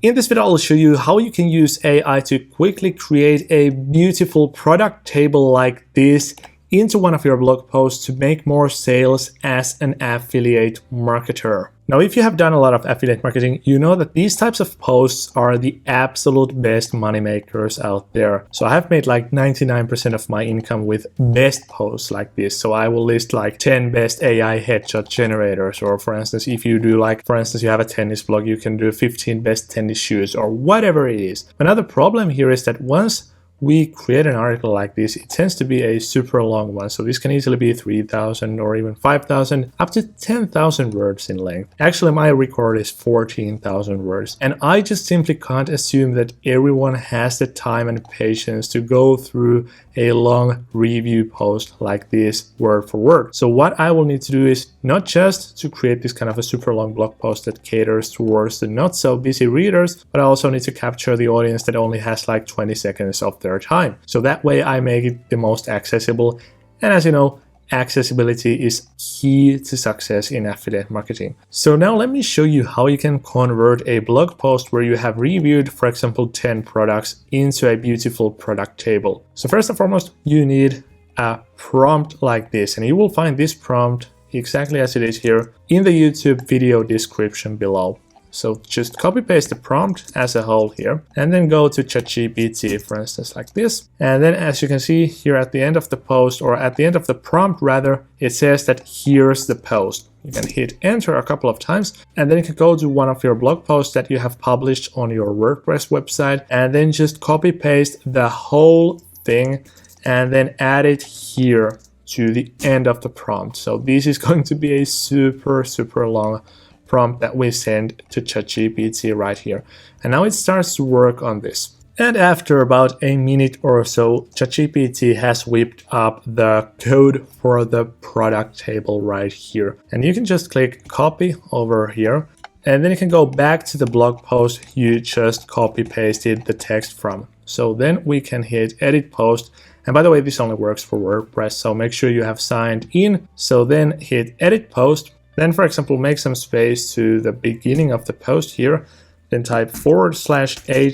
In this video, I'll show you how you can use AI to quickly create a beautiful product table like this into one of your blog posts to make more sales as an affiliate marketer. Now, if you have done a lot of affiliate marketing, you know that these types of posts are the absolute best money makers out there. So I have made like 99% of my income with best posts like this. So I will list like 10 best AI headshot generators, or for instance, if you do like, for instance, you have a tennis blog, you can do 15 best tennis shoes or whatever it is. Another problem here is that once we create an article like this, it tends to be a super long one. So this can easily be 3,000 or even 5,000, up to 10,000 words in length. Actually, my record is 14,000 words. And I just simply can't assume that everyone has the time and patience to go through a long review post like this word for word. So what I will need to do is not just to create this kind of a super long blog post that caters towards the not so busy readers, but I also need to capture the audience that only has like 20 seconds of their time. So that way I make it the most accessible. And as you know, accessibility is key to success in affiliate marketing. So now let me show you how you can convert a blog post where you have reviewed, for example, 10 products into a beautiful product table. So first and foremost, you need a prompt like this, and you will find this prompt exactly as it is here in the YouTube video description below. So just copy paste the prompt as a whole here, and then go to ChatGPT, for instance, like this. And then as you can see here at the end of the post, or at the end of the prompt rather, it says that here's the post. You can hit enter a couple of times, and then you can go to one of your blog posts that you have published on your WordPress website, and then just copy paste the whole thing and then add it here to the end of the prompt. So this is going to be a super long prompt that we send to ChatGPT right here. And now it starts to work on this. And after about a minute or so, ChatGPT has whipped up the code for the product table right here. And you can just click copy over here. And then you can go back to the blog post you just copy pasted the text from. So then we can hit edit post. And by the way, this only works for WordPress, so make sure you have signed in. So then hit edit post. Then, for example, make some space to the beginning of the post here, then type /HTML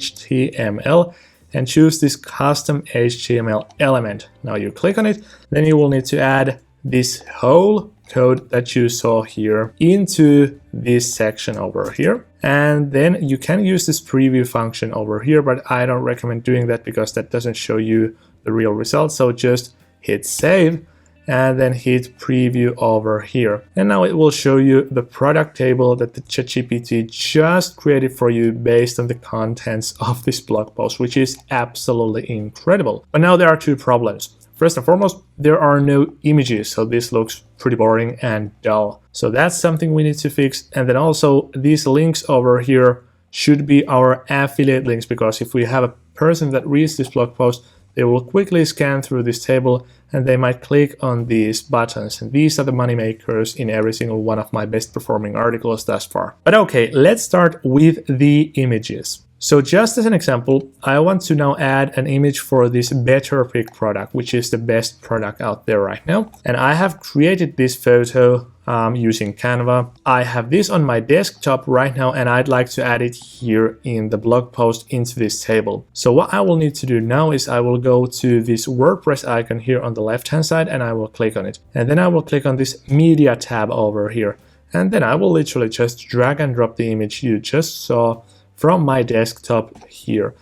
and choose this custom HTML element. Now you click on it, then you will need to add this whole code that you saw here into this section over here. And then you can use this preview function over here, but I don't recommend doing that because that doesn't show you the real result. So just hit save and then hit preview over here. And now it will show you the product table that the ChatGPT just created for you based on the contents of this blog post, which is absolutely incredible. But now there are two problems. First and foremost, there are no images, so this looks pretty boring and dull. So that's something we need to fix. And then also these links over here should be our affiliate links, because if we have a person that reads this blog post, they will quickly scan through this table and they might click on these buttons. And these are the money makers in every single one of my best performing articles thus far. But okay, let's start with the images. So just as an example, I want to now add an image for this Better Pick product, which is the best product out there right now. And I have created this photo using Canva. I have this on my desktop right now, and I'd like to add it here in the blog post into this table. So what I will need to do now is I will go to this WordPress icon here on the left hand side, and I will click on it. And then I will click on this media tab over here. And then I will literally just drag and drop the image you just saw from my desktop here.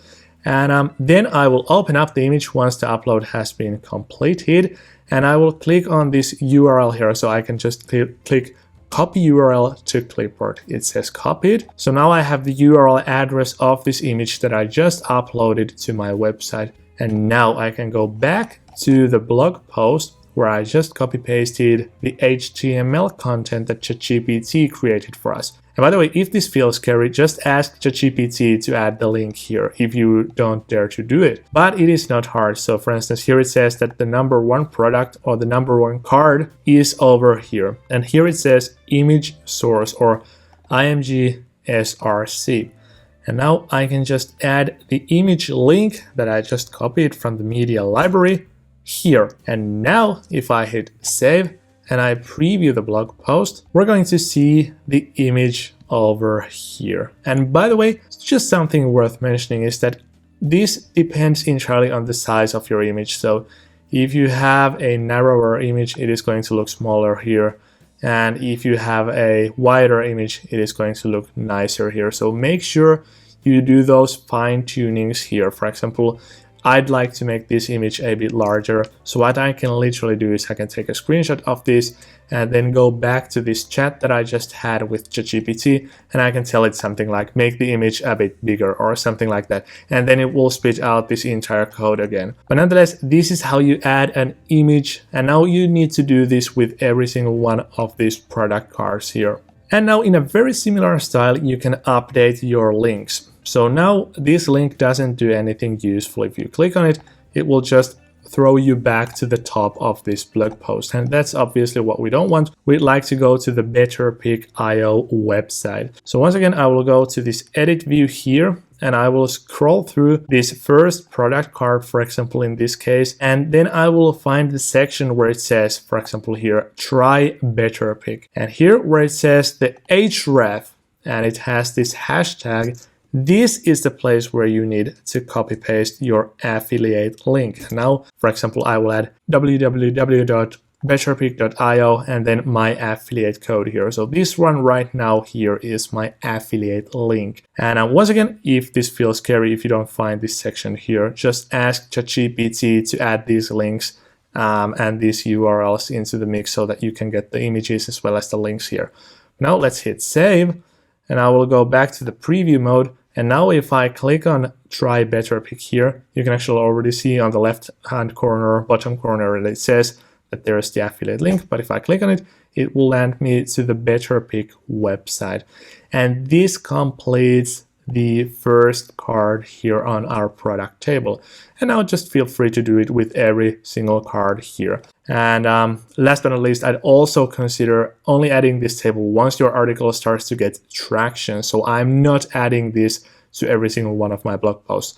And then I will open up the image once the upload has been completed, and I will click on this URL here, so I can just click copy URL to clipboard. It says copied. So now I have the URL address of this image that I just uploaded to my website. And now I can go back to the blog post where I just copy pasted the HTML content that ChatGPT created for us. And by the way, if this feels scary, just ask ChatGPT to add the link here if you don't dare to do it. But it is not hard. So for instance, here it says that the #1 product or the #1 card is over here. And here it says image source or IMG SRC. And now I can just add the image link that I just copied from the media library here. And now if I hit save and I preview the blog post, we're going to see the image over here. And by the way, just something worth mentioning is that this depends entirely on the size of your image. So if you have a narrower image, it is going to look smaller here. And if you have a wider image, it is going to look nicer here. So make sure you do those fine tunings here. For example, I'd like to make this image a bit larger. So what I can literally do is I can take a screenshot of this and then go back to this chat that I just had with ChatGPT, and I can tell it something like make the image a bit bigger or something like that. And then it will spit out this entire code again. But nonetheless, this is how you add an image. And now you need to do this with every single one of these product cards here. And now in a very similar style, you can update your links. So now this link doesn't do anything useful. If you click on it, it will just throw you back to the top of this blog post. And that's obviously what we don't want. We'd like to go to the BetterPick.io website. So once again, I will go to this edit view here and I will scroll through this first product card, for example, in this case, and then I will find the section where it says, for example, here, try BetterPick. And here where it says the href and it has this hashtag, this is the place where you need to copy paste your affiliate link. Now, for example, I will add www.betterpick.io and then my affiliate code here. So this one right now here is my affiliate link. And once again, if this feels scary, if you don't find this section here, just ask ChatGPT to add these links and these URLs into the mix so that you can get the images as well as the links here. Now let's hit save and I will go back to the preview mode. And now if I click on try BetterPick here, you can actually already see on the left hand corner, bottom corner, that it says that there's the affiliate link. But if I click on it, it will land me to the BetterPick website. And this completes the first card here on our product table. And now just feel free to do it with every single card here. And last but not least, I'd also consider only adding this table once your article starts to get traction. So I'm not adding this to every single one of my blog posts.